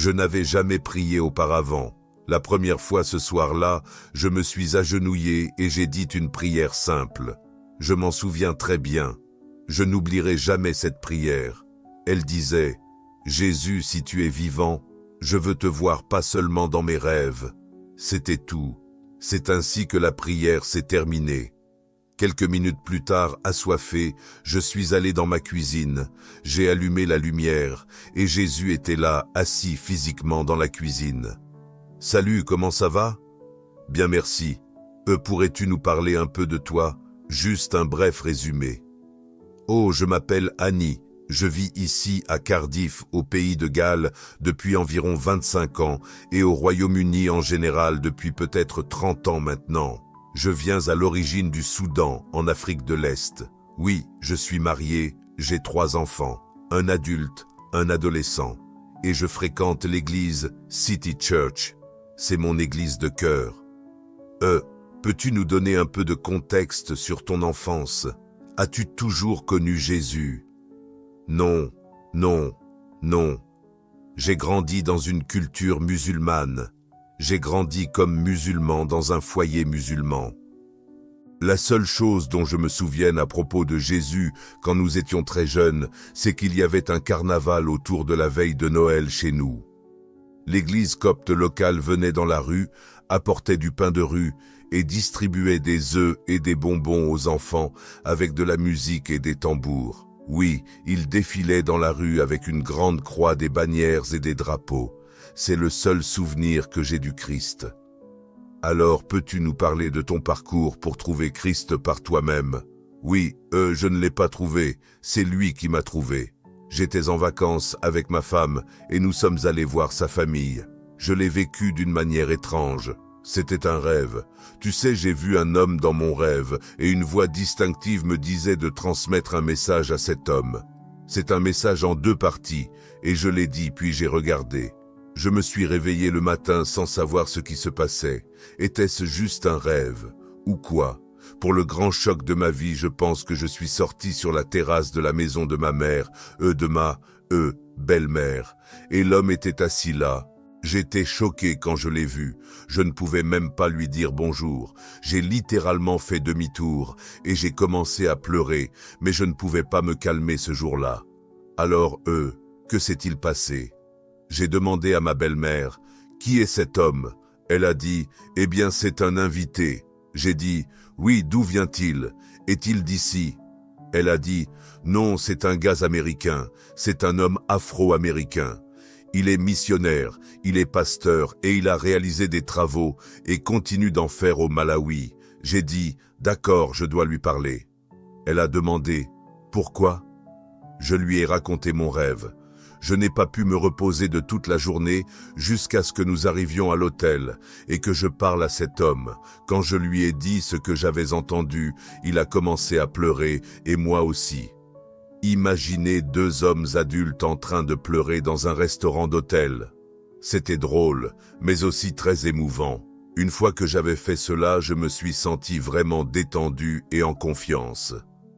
Je n'avais jamais prié auparavant. La première fois ce soir-là, je me suis agenouillé et j'ai dit une prière simple. Je m'en souviens très bien. Je n'oublierai jamais cette prière. Elle disait « Jésus, si tu es vivant, je veux te voir pas seulement dans mes rêves. » C'était tout. C'est ainsi que la prière s'est terminée. Quelques minutes plus tard, assoiffé, je suis allé dans ma cuisine. J'ai allumé la lumière et Jésus était là, assis physiquement dans la cuisine. « Salut, comment ça va ?»« Bien merci. Pourrais-tu nous parler un peu de toi? Juste un bref résumé. »« Oh, je m'appelle Annie. Je vis ici à Cardiff, au pays de Galles, depuis environ 25 ans et au Royaume-Uni en général depuis peut-être 30 ans maintenant. Je viens à l'origine du Soudan, en Afrique de l'Est. Oui, je suis marié, j'ai 3 enfants, un adulte, un adolescent, et je fréquente l'église City Church. C'est mon église de cœur. Peux-tu nous donner un peu de contexte sur ton enfance? As-tu toujours connu Jésus? Non, non, non. J'ai grandi dans une culture musulmane. J'ai grandi comme musulman dans un foyer musulman. La seule chose dont je me souvienne à propos de Jésus quand nous étions très jeunes, c'est qu'il y avait un carnaval autour de la veille de Noël chez nous. L'église copte locale venait dans la rue, apportait du pain de rue et distribuait des œufs et des bonbons aux enfants avec de la musique et des tambours. Oui, ils défilaient dans la rue avec une grande croix, des bannières et des drapeaux. C'est le seul souvenir que j'ai du Christ. Alors, peux-tu nous parler de ton parcours pour trouver Christ par toi-même? Oui, je ne l'ai pas trouvé, c'est lui qui m'a trouvé. J'étais en vacances avec ma femme et nous sommes allés voir sa famille. Je l'ai vécu d'une manière étrange. C'était un rêve. Tu sais, j'ai vu un homme dans mon rêve et une voix distinctive me disait de transmettre un message à cet homme. C'est un message en 2 parties et je l'ai dit puis j'ai regardé. Je me suis réveillé le matin sans savoir ce qui se passait. Était-ce juste un rêve? Ou quoi? Pour le grand choc de ma vie, je pense que je suis sorti sur la terrasse de la maison de ma mère, de ma belle-mère, et l'homme était assis là. J'étais choqué quand je l'ai vu. Je ne pouvais même pas lui dire bonjour. J'ai littéralement fait demi-tour et j'ai commencé à pleurer, mais je ne pouvais pas me calmer ce jour-là. Alors, que s'est-il passé? J'ai demandé à ma belle-mère, « Qui est cet homme ?» Elle a dit, « Eh bien, c'est un invité. » J'ai dit, « Oui, d'où vient-il? Est-il d'ici ?» Elle a dit, « Non, c'est un gars américain. C'est un homme afro-américain. Il est missionnaire, il est pasteur et il a réalisé des travaux et continue d'en faire au Malawi. » J'ai dit, « D'accord, je dois lui parler. » Elle a demandé, « Pourquoi ?» Je lui ai raconté mon rêve. Je n'ai pas pu me reposer de toute la journée jusqu'à ce que nous arrivions à l'hôtel et que je parle à cet homme. Quand je lui ai dit ce que j'avais entendu, il a commencé à pleurer et moi aussi. Imaginez 2 hommes adultes en train de pleurer dans un restaurant d'hôtel. C'était drôle, mais aussi très émouvant. Une fois que j'avais fait cela, je me suis senti vraiment détendu et en confiance.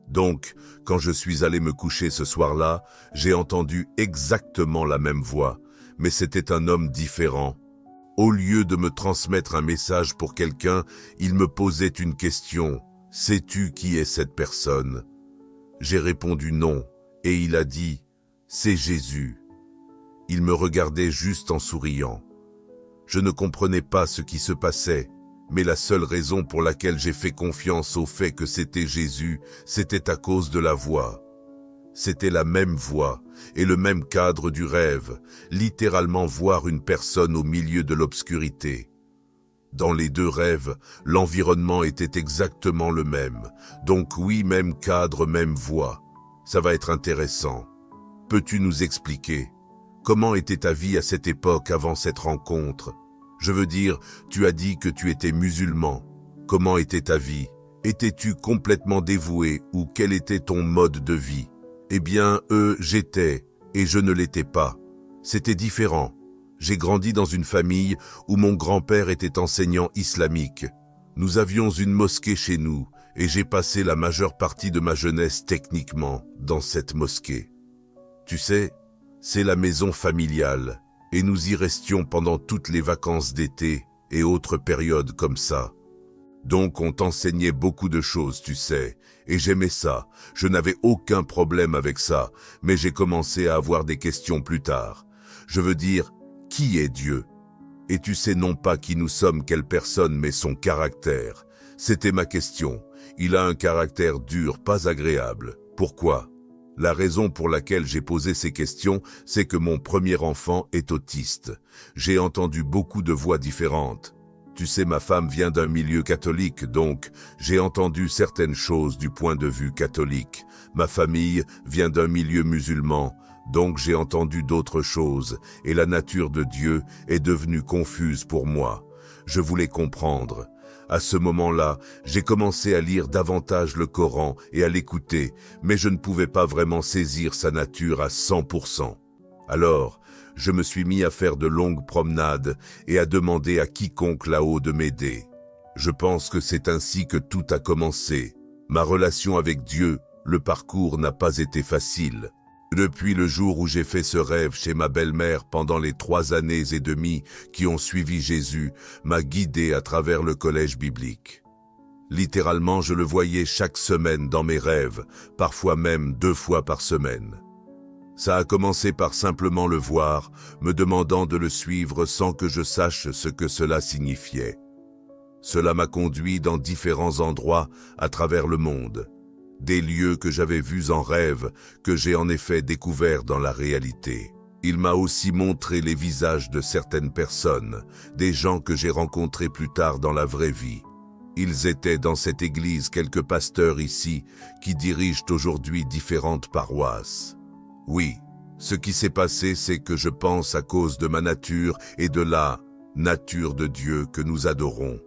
Donc, quand je suis allé me coucher ce soir-là, j'ai entendu exactement la même voix, mais c'était un homme différent. Au lieu de me transmettre un message pour quelqu'un, il me posait une question. « Sais-tu qui est cette personne ?» J'ai répondu non, et il a dit « C'est Jésus ». Il me regardait juste en souriant. Je ne comprenais pas ce qui se passait, mais la seule raison pour laquelle j'ai fait confiance au fait que c'était Jésus, c'était à cause de la voix. C'était la même voix et le même cadre du rêve, littéralement voir une personne au milieu de l'obscurité. Dans les 2 rêves, l'environnement était exactement le même. Donc oui, même cadre, même voix. Ça va être intéressant. Peux-tu nous expliquer? Comment était ta vie à cette époque avant cette rencontre? Je veux dire, tu as dit que tu étais musulman. Comment était ta vie? Étais-tu complètement dévoué ou quel était ton mode de vie? Eh bien, j'étais, et je ne l'étais pas. C'était différent. J'ai grandi dans une famille où mon grand-père était enseignant islamique. Nous avions une mosquée chez nous et j'ai passé la majeure partie de ma jeunesse techniquement dans cette mosquée. Tu sais, c'est la maison familiale Et nous y restions pendant toutes les vacances d'été et autres périodes comme ça. Donc on t'enseignait beaucoup de choses, tu sais, et j'aimais ça. Je n'avais aucun problème avec ça, mais j'ai commencé à avoir des questions plus tard. Je veux dire, qui est Dieu? Et tu sais non pas qui nous sommes, quelle personne, mais son caractère. C'était ma question. Il a un caractère dur, pas agréable. Pourquoi? La raison pour laquelle j'ai posé ces questions, c'est que mon premier enfant est autiste. J'ai entendu beaucoup de voix différentes. Tu sais, ma femme vient d'un milieu catholique, donc j'ai entendu certaines choses du point de vue catholique. Ma famille vient d'un milieu musulman, donc j'ai entendu d'autres choses, et la nature de Dieu est devenue confuse pour moi. Je voulais comprendre. À ce moment-là, j'ai commencé à lire davantage le Coran et à l'écouter, mais je ne pouvais pas vraiment saisir sa nature à 100%. Alors, je me suis mis à faire de longues promenades et à demander à quiconque là-haut de m'aider. Je pense que c'est ainsi que tout a commencé. Ma relation avec Dieu, le parcours n'a pas été facile. Depuis le jour où j'ai fait ce rêve chez ma belle-mère pendant les 3 années et demie qui ont suivi Jésus, m'a guidé à travers le collège biblique. Littéralement, je le voyais chaque semaine dans mes rêves, parfois même 2 fois par semaine. Ça a commencé par simplement le voir, me demandant de le suivre sans que je sache ce que cela signifiait. Cela m'a conduit dans différents endroits à travers le monde. Des lieux que j'avais vus en rêve, que j'ai en effet découverts dans la réalité. Il m'a aussi montré les visages de certaines personnes, des gens que j'ai rencontrés plus tard dans la vraie vie. Ils étaient dans cette église quelques pasteurs ici qui dirigent aujourd'hui différentes paroisses. Oui, ce qui s'est passé, c'est que je pense à cause de ma nature et de la nature de Dieu que nous adorons.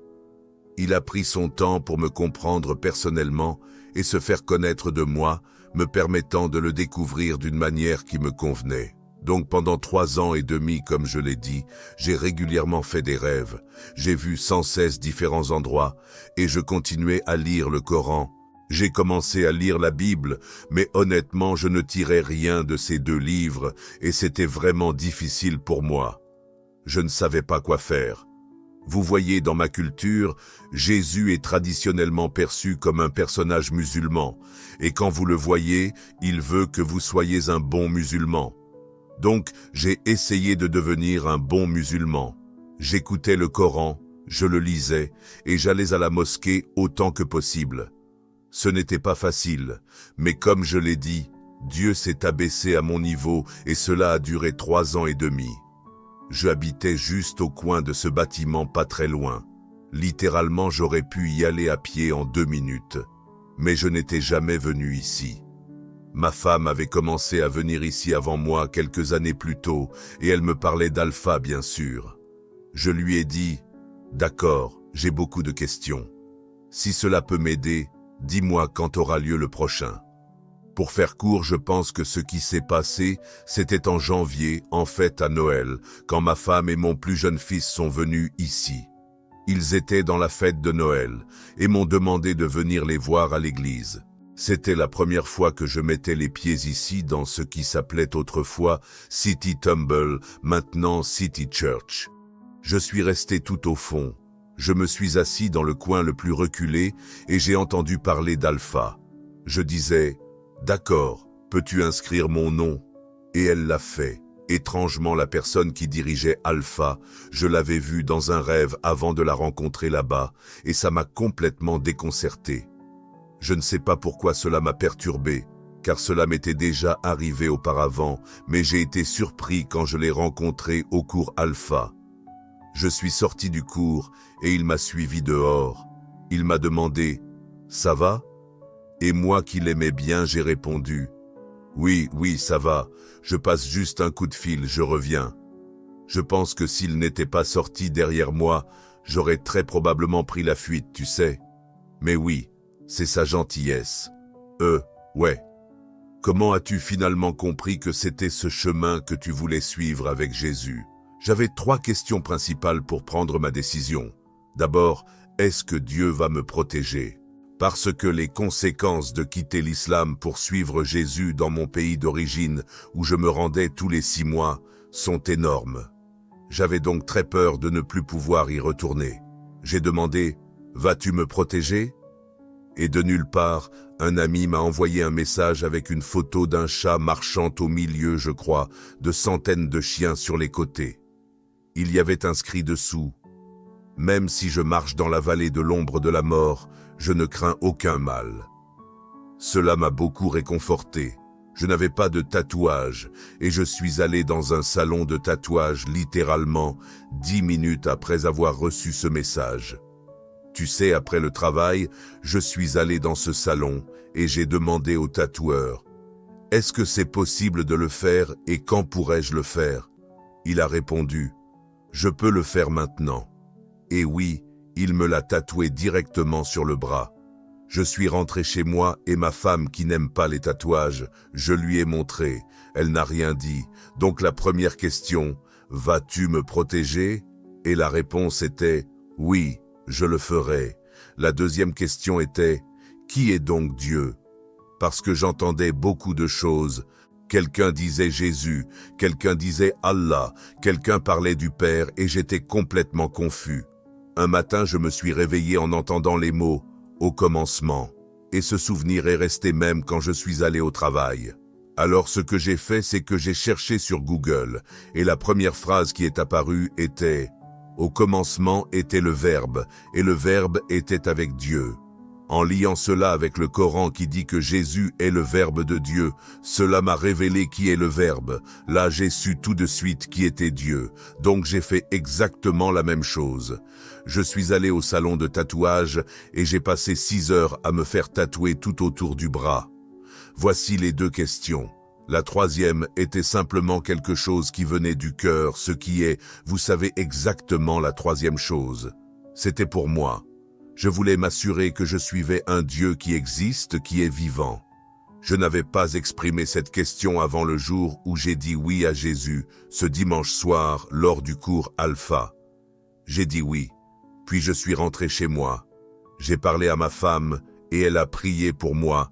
Il a pris son temps pour me comprendre personnellement et se faire connaître de moi, me permettant de le découvrir d'une manière qui me convenait. Donc pendant 3 ans et demi, comme je l'ai dit, j'ai régulièrement fait des rêves. J'ai vu sans cesse différents endroits et je continuais à lire le Coran. J'ai commencé à lire la Bible, mais honnêtement, je ne tirais rien de ces 2 livres et c'était vraiment difficile pour moi. Je ne savais pas quoi faire. Vous voyez, dans ma culture, Jésus est traditionnellement perçu comme un personnage musulman, et quand vous le voyez, il veut que vous soyez un bon musulman. Donc, j'ai essayé de devenir un bon musulman. J'écoutais le Coran, je le lisais, et j'allais à la mosquée autant que possible. Ce n'était pas facile, mais comme je l'ai dit, Dieu s'est abaissé à mon niveau et cela a duré 3 ans et demi. Je habitais juste au coin de ce bâtiment pas très loin. Littéralement, j'aurais pu y aller à pied en 2 minutes. Mais je n'étais jamais venu ici. Ma femme avait commencé à venir ici avant moi quelques années plus tôt et elle me parlait d'Alpha, bien sûr. Je lui ai dit « D'accord, j'ai beaucoup de questions. Si cela peut m'aider, dis-moi quand aura lieu le prochain. » Pour faire court, je pense que ce qui s'est passé, c'était en janvier, en fait à Noël, quand ma femme et mon plus jeune fils sont venus ici. Ils étaient dans la fête de Noël et m'ont demandé de venir les voir à l'église. C'était la première fois que je mettais les pieds ici dans ce qui s'appelait autrefois City Temple, maintenant City Church. Je suis resté tout au fond. Je me suis assis dans le coin le plus reculé et j'ai entendu parler d'Alpha. Je disais « D'accord, peux-tu inscrire mon nom ?» Et elle l'a fait. Étrangement, la personne qui dirigeait Alpha, je l'avais vue dans un rêve avant de la rencontrer là-bas, et ça m'a complètement déconcerté. Je ne sais pas pourquoi cela m'a perturbé, car cela m'était déjà arrivé auparavant, mais j'ai été surpris quand je l'ai rencontré au cours Alpha. Je suis sorti du cours et il m'a suivi dehors. Il m'a demandé « Ça va ?» Et moi qui l'aimais bien, j'ai répondu « Oui, ça va, je passe juste un coup de fil, je reviens. » Je pense que s'il n'était pas sorti derrière moi, j'aurais très probablement pris la fuite, tu sais. Mais oui, c'est sa gentillesse. Ouais. Comment as-tu finalement compris que c'était ce chemin que tu voulais suivre avec Jésus? J'avais 3 questions principales pour prendre ma décision. D'abord, est-ce que Dieu va me protéger? Parce que les conséquences de quitter l'islam pour suivre Jésus dans mon pays d'origine, où je me rendais tous les 6 mois, sont énormes. J'avais donc très peur de ne plus pouvoir y retourner. J'ai demandé « Vas-tu me protéger ?» Et de nulle part, un ami m'a envoyé un message avec une photo d'un chat marchant au milieu, je crois, de centaines de chiens sur les côtés. Il y avait inscrit dessous « Même si je marche dans la vallée de l'ombre de la mort, je ne crains aucun mal. » Cela m'a beaucoup réconforté. Je n'avais pas de tatouage et je suis allé dans un salon de tatouage littéralement 10 minutes après avoir reçu ce message. Tu sais, après le travail, je suis allé dans ce salon et j'ai demandé au tatoueur « Est-ce que c'est possible de le faire et quand pourrais-je le faire ?» Il a répondu « Je peux le faire maintenant. » Et oui, il me l'a tatoué directement sur le bras. Je suis rentré chez moi et ma femme qui n'aime pas les tatouages, je lui ai montré. Elle n'a rien dit. Donc la première question, « Vas-tu me protéger ?» Et la réponse était « Oui, je le ferai. » La deuxième question était « Qui est donc Dieu ?» Parce que j'entendais beaucoup de choses. Quelqu'un disait Jésus, quelqu'un disait Allah, quelqu'un parlait du Père et j'étais complètement confus. Un matin, je me suis réveillé en entendant les mots « au commencement ». Et ce souvenir est resté même quand je suis allé au travail. Alors ce que j'ai fait, c'est que j'ai cherché sur Google et la première phrase qui est apparue était « Au commencement était le Verbe et le Verbe était avec Dieu ». En liant cela avec le Coran qui dit que Jésus est le Verbe de Dieu, cela m'a révélé qui est le Verbe. Là, j'ai su tout de suite qui était Dieu. Donc j'ai fait exactement la même chose. Je suis allé au salon de tatouage et j'ai passé 6 heures à me faire tatouer tout autour du bras. Voici les 2 questions. La troisième était simplement quelque chose qui venait du cœur, ce qui est, vous savez exactement la troisième chose. C'était pour moi. Je voulais m'assurer que je suivais un Dieu qui existe, qui est vivant. Je n'avais pas exprimé cette question avant le jour où j'ai dit oui à Jésus, ce dimanche soir, lors du cours Alpha. J'ai dit oui, puis je suis rentré chez moi. J'ai parlé à ma femme et elle a prié pour moi.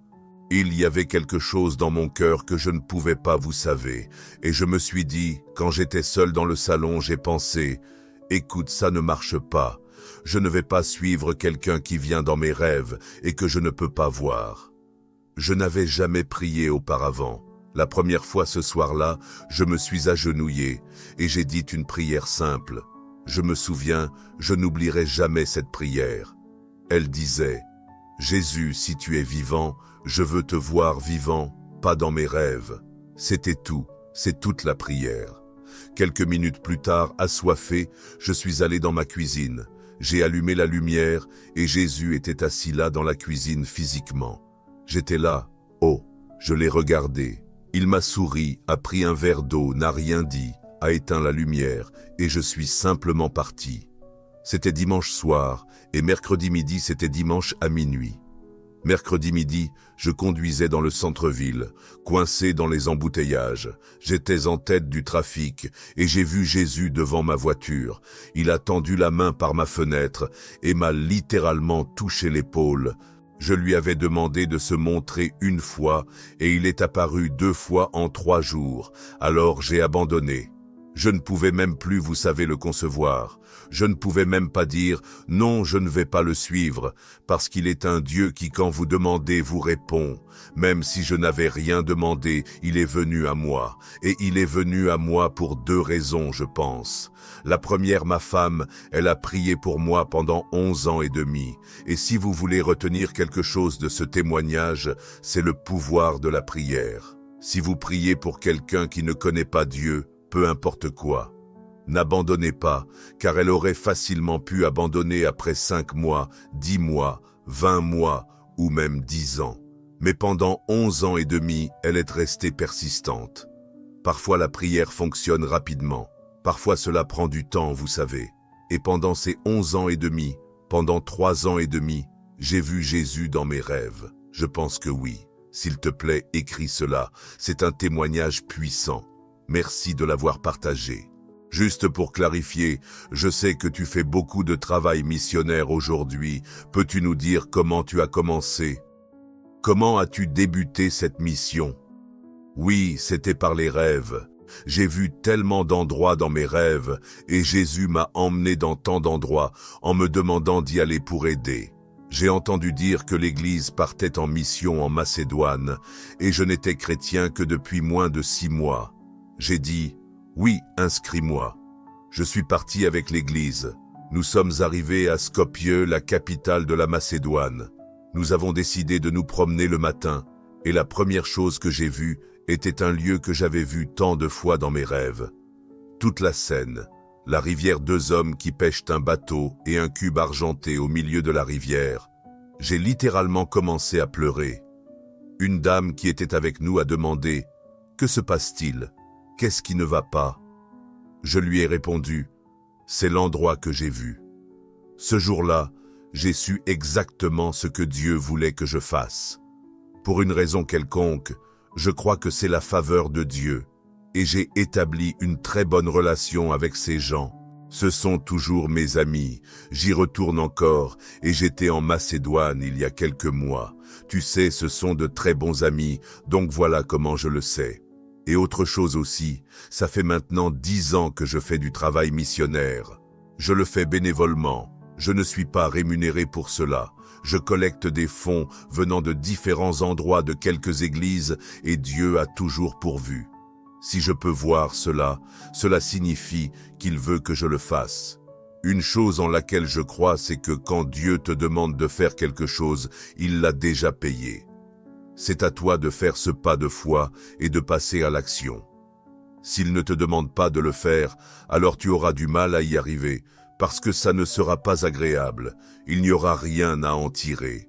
Il y avait quelque chose dans mon cœur que je ne pouvais pas, vous savez. Et je me suis dit, quand j'étais seul dans le salon, j'ai pensé, écoute, ça ne marche pas. Je ne vais pas suivre quelqu'un qui vient dans mes rêves et que je ne peux pas voir. Je n'avais jamais prié auparavant. La première fois ce soir-là, je me suis agenouillé et j'ai dit une prière simple. Je me souviens, je n'oublierai jamais cette prière. Elle disait « Jésus, si tu es vivant, je veux te voir vivant, pas dans mes rêves. » C'était tout, c'est toute la prière. Quelques minutes plus tard, assoiffé, je suis allé dans ma cuisine. J'ai allumé la lumière et Jésus était assis là dans la cuisine physiquement. J'étais là, oh, je l'ai regardé. Il m'a souri, a pris un verre d'eau, n'a rien dit, a éteint la lumière et je suis simplement parti. C'était dimanche soir et mercredi midi c'était dimanche à minuit. Mercredi midi, je conduisais dans le centre-ville, coincé dans les embouteillages. J'étais en tête du trafic et j'ai vu Jésus devant ma voiture. Il a tendu la main par ma fenêtre et m'a littéralement touché l'épaule. Je lui avais demandé de se montrer une fois et il est apparu 2 fois en 3 jours. Alors j'ai abandonné. Je ne pouvais même plus, vous savez, le concevoir. Je ne pouvais même pas dire « Non, je ne vais pas le suivre » parce qu'il est un Dieu qui, quand vous demandez, vous répond. Même si je n'avais rien demandé, il est venu à moi. Et il est venu à moi pour 2 raisons, je pense. La première, ma femme, elle a prié pour moi pendant 11 ans et demi. Et si vous voulez retenir quelque chose de ce témoignage, c'est le pouvoir de la prière. Si vous priez pour quelqu'un qui ne connaît pas Dieu, peu importe quoi, n'abandonnez pas, car elle aurait facilement pu abandonner après 5 mois, 10 mois, 20 mois ou même 10 ans. Mais pendant 11 ans et demi, elle est restée persistante. Parfois la prière fonctionne rapidement, parfois cela prend du temps, vous savez. Et pendant ces 11 ans et demi, pendant 3 ans et demi, j'ai vu Jésus dans mes rêves. Je pense que oui. S'il te plaît, écris cela. C'est un témoignage puissant. Merci de l'avoir partagé. Juste pour clarifier, je sais que tu fais beaucoup de travail missionnaire aujourd'hui. Peux-tu nous dire comment tu as commencé? Comment as-tu débuté cette mission? Oui, c'était par les rêves. J'ai vu tellement d'endroits dans mes rêves et Jésus m'a emmené dans tant d'endroits en me demandant d'y aller pour aider. J'ai entendu dire que l'Église partait en mission en Macédoine et je n'étais chrétien que depuis moins de 6 mois. J'ai dit « Oui, inscris-moi ». Je suis parti avec l'Église. Nous sommes arrivés à Skopje, la capitale de la Macédoine. Nous avons décidé de nous promener le matin et la première chose que j'ai vue était un lieu que j'avais vu tant de fois dans mes rêves. Toute la scène, la rivière, 2 hommes qui pêchent un bateau et un cube argenté au milieu de la rivière. J'ai littéralement commencé à pleurer. Une dame qui était avec nous a demandé « Que se passe-t-il? Qu'est-ce qui ne va pas ?» Je lui ai répondu « C'est l'endroit que j'ai vu. » Ce jour-là, j'ai su exactement ce que Dieu voulait que je fasse. Pour une raison quelconque, je crois que c'est la faveur de Dieu, et j'ai établi une très bonne relation avec ces gens. Ce sont toujours mes amis, j'y retourne encore, et j'étais en Macédoine il y a quelques mois. Tu sais, ce sont de très bons amis, donc voilà comment je le sais. Et autre chose aussi, ça fait maintenant 10 ans que je fais du travail missionnaire. Je le fais bénévolement, je ne suis pas rémunéré pour cela. Je collecte des fonds venant de différents endroits de quelques églises et Dieu a toujours pourvu. Si je peux voir cela, cela signifie qu'il veut que je le fasse. Une chose en laquelle je crois, c'est que quand Dieu te demande de faire quelque chose, il l'a déjà payé. C'est à toi de faire ce pas de foi et de passer à l'action. S'il ne te demande pas de le faire, alors tu auras du mal à y arriver, parce que ça ne sera pas agréable, il n'y aura rien à en tirer.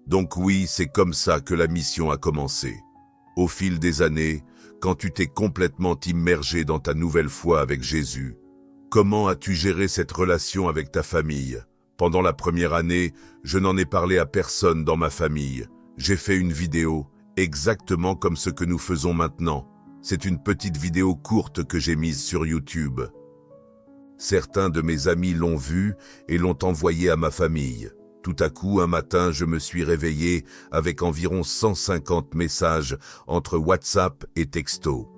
Donc oui, c'est comme ça que la mission a commencé. Au fil des années, quand tu t'es complètement immergé dans ta nouvelle foi avec Jésus, comment as-tu géré cette relation avec ta famille? Pendant la première année, je n'en ai parlé à personne dans ma famille. J'ai fait une vidéo, exactement comme ce que nous faisons maintenant. C'est une petite vidéo courte que j'ai mise sur YouTube. Certains de mes amis l'ont vue et l'ont envoyée à ma famille. Tout à coup, un matin, je me suis réveillé avec environ 150 messages entre WhatsApp et texto.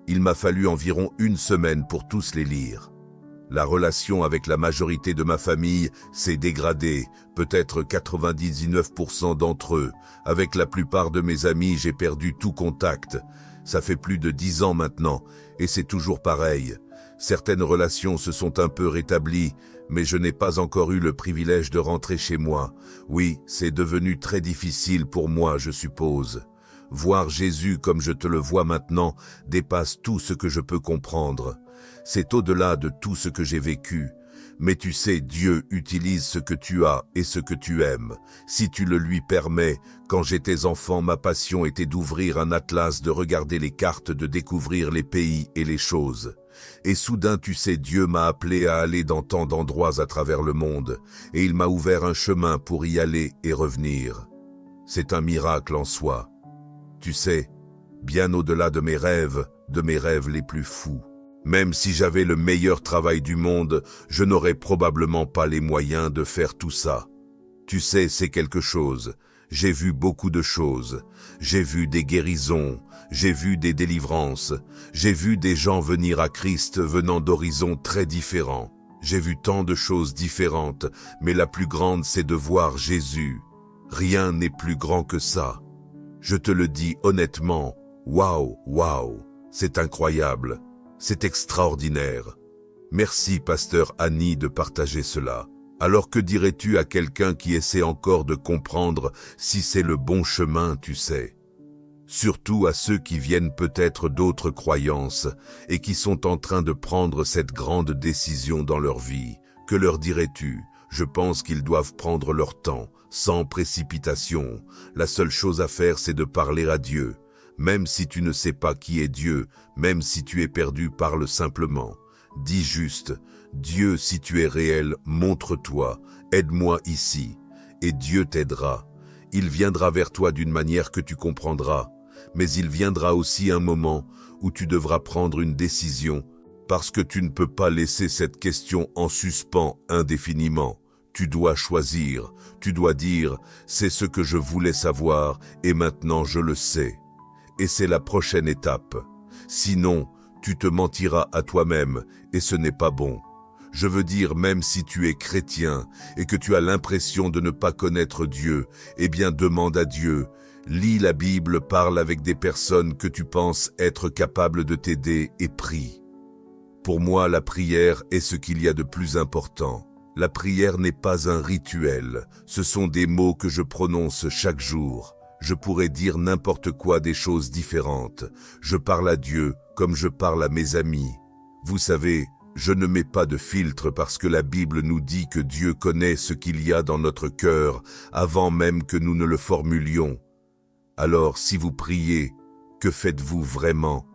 Il m'a fallu environ 1 semaine pour tous les lire. La relation avec la majorité de ma famille s'est dégradée, peut-être 99% d'entre eux. Avec la plupart de mes amis, j'ai perdu tout contact. Ça fait plus de 10 ans maintenant, et c'est toujours pareil. Certaines relations se sont un peu rétablies, mais je n'ai pas encore eu le privilège de rentrer chez moi. Oui, c'est devenu très difficile pour moi, je suppose. Voir Jésus comme je te le vois maintenant dépasse tout ce que je peux comprendre. C'est au-delà de tout ce que j'ai vécu. Mais tu sais, Dieu utilise ce que tu as et ce que tu aimes. Si tu le lui permets, quand j'étais enfant, ma passion était d'ouvrir un atlas, de regarder les cartes, de découvrir les pays et les choses. Et soudain, tu sais, Dieu m'a appelé à aller dans tant d'endroits à travers le monde, et il m'a ouvert un chemin pour y aller et revenir. C'est un miracle en soi. Tu sais, bien au-delà de mes rêves les plus fous. Même si j'avais le meilleur travail du monde, je n'aurais probablement pas les moyens de faire tout ça. Tu sais, c'est quelque chose. J'ai vu beaucoup de choses. J'ai vu des guérisons, j'ai vu des délivrances, j'ai vu des gens venir à Christ venant d'horizons très différents. J'ai vu tant de choses différentes, mais la plus grande, c'est de voir Jésus. Rien n'est plus grand que ça. Je te le dis honnêtement, waouh, c'est incroyable. C'est extraordinaire. Merci, pasteur Annie, de partager cela. Alors que dirais-tu à quelqu'un qui essaie encore de comprendre si c'est le bon chemin, tu sais? Surtout à ceux qui viennent peut-être d'autres croyances et qui sont en train de prendre cette grande décision dans leur vie. Que leur dirais-tu? Je pense qu'ils doivent prendre leur temps, sans précipitation. La seule chose à faire, c'est de parler à Dieu. Même si tu ne sais pas qui est Dieu, même si tu es perdu, parle simplement. Dis juste, Dieu, si tu es réel, montre-toi, aide-moi ici. Et Dieu t'aidera. Il viendra vers toi d'une manière que tu comprendras. Mais il viendra aussi un moment où tu devras prendre une décision, parce que tu ne peux pas laisser cette question en suspens indéfiniment. Tu dois choisir, tu dois dire, c'est ce que je voulais savoir et maintenant je le sais. Et c'est la prochaine étape. Sinon, tu te mentiras à toi-même, et ce n'est pas bon. Je veux dire, même si tu es chrétien et que tu as l'impression de ne pas connaître Dieu, eh bien demande à Dieu. Lis la Bible, parle avec des personnes que tu penses être capables de t'aider et prie. Pour moi, la prière est ce qu'il y a de plus important. La prière n'est pas un rituel, ce sont des mots que je prononce chaque jour. Je pourrais dire n'importe quoi, des choses différentes. Je parle à Dieu comme je parle à mes amis. Vous savez, je ne mets pas de filtre parce que la Bible nous dit que Dieu connaît ce qu'il y a dans notre cœur avant même que nous ne le formulions. Alors, si vous priez, que faites-vous vraiment ?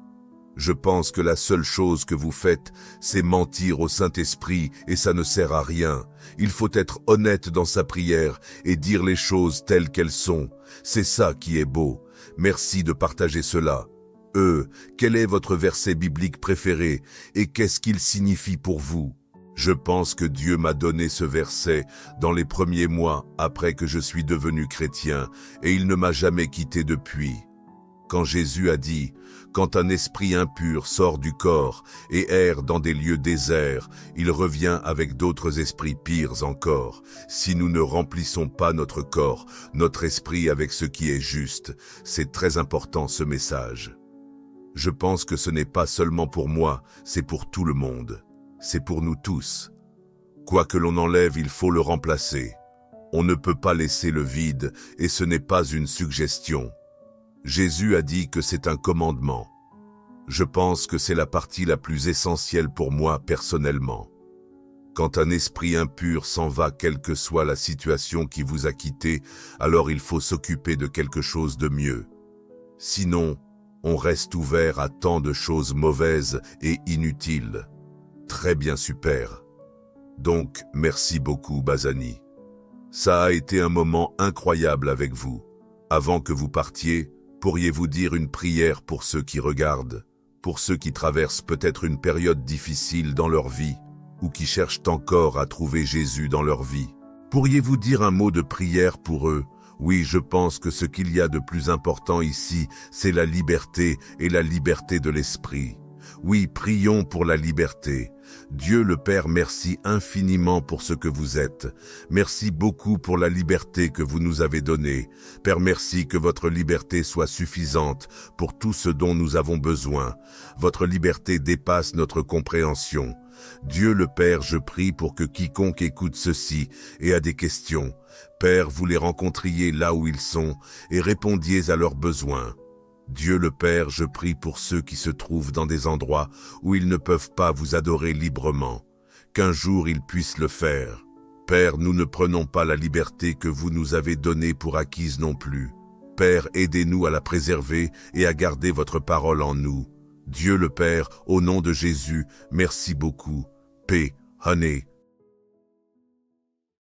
Je pense que la seule chose que vous faites, c'est mentir au Saint-Esprit et ça ne sert à rien. Il faut être honnête dans sa prière et dire les choses telles qu'elles sont. C'est ça qui est beau. Merci de partager cela. Quel est votre verset biblique préféré et qu'est-ce qu'il signifie pour vous? Je pense que Dieu m'a donné ce verset dans les premiers mois après que je suis devenu chrétien et il ne m'a jamais quitté depuis. Quand Jésus a dit « Quand un esprit impur sort du corps et erre dans des lieux déserts, il revient avec d'autres esprits pires encore. Si nous ne remplissons pas notre corps, notre esprit avec ce qui est juste. » C'est très important ce message. Je pense que ce n'est pas seulement pour moi, c'est pour tout le monde. C'est pour nous tous. Quoi que l'on enlève, il faut le remplacer. On ne peut pas laisser le vide et ce n'est pas une suggestion. Jésus a dit que c'est un commandement. Je pense que c'est la partie la plus essentielle pour moi personnellement. Quand un esprit impur s'en va, quelle que soit la situation qui vous a quitté, alors il faut s'occuper de quelque chose de mieux. Sinon, on reste ouvert à tant de choses mauvaises et inutiles. Très bien, super. Donc, merci beaucoup, Bazani. Ça a été un moment incroyable avec vous. Avant que vous partiez, pourriez-vous dire une prière pour ceux qui regardent, pour ceux qui traversent peut-être une période difficile dans leur vie, ou qui cherchent encore à trouver Jésus dans leur vie? Pourriez-vous dire un mot de prière pour eux? Oui, je pense que ce qu'il y a de plus important ici, c'est la liberté et la liberté de l'esprit. Oui, prions pour la liberté. Dieu le Père, merci infiniment pour ce que vous êtes. Merci beaucoup pour la liberté que vous nous avez donnée. Père, merci que votre liberté soit suffisante pour tout ce dont nous avons besoin. Votre liberté dépasse notre compréhension. Dieu le Père, je prie pour que quiconque écoute ceci et a des questions, Père, vous les rencontriez là où ils sont et répondiez à leurs besoins. Dieu le Père, je prie pour ceux qui se trouvent dans des endroits où ils ne peuvent pas vous adorer librement, qu'un jour ils puissent le faire. Père, nous ne prenons pas la liberté que vous nous avez donnée pour acquise non plus. Père, aidez-nous à la préserver et à garder votre parole en nous. Dieu le Père, au nom de Jésus, merci beaucoup. Paix, Honey.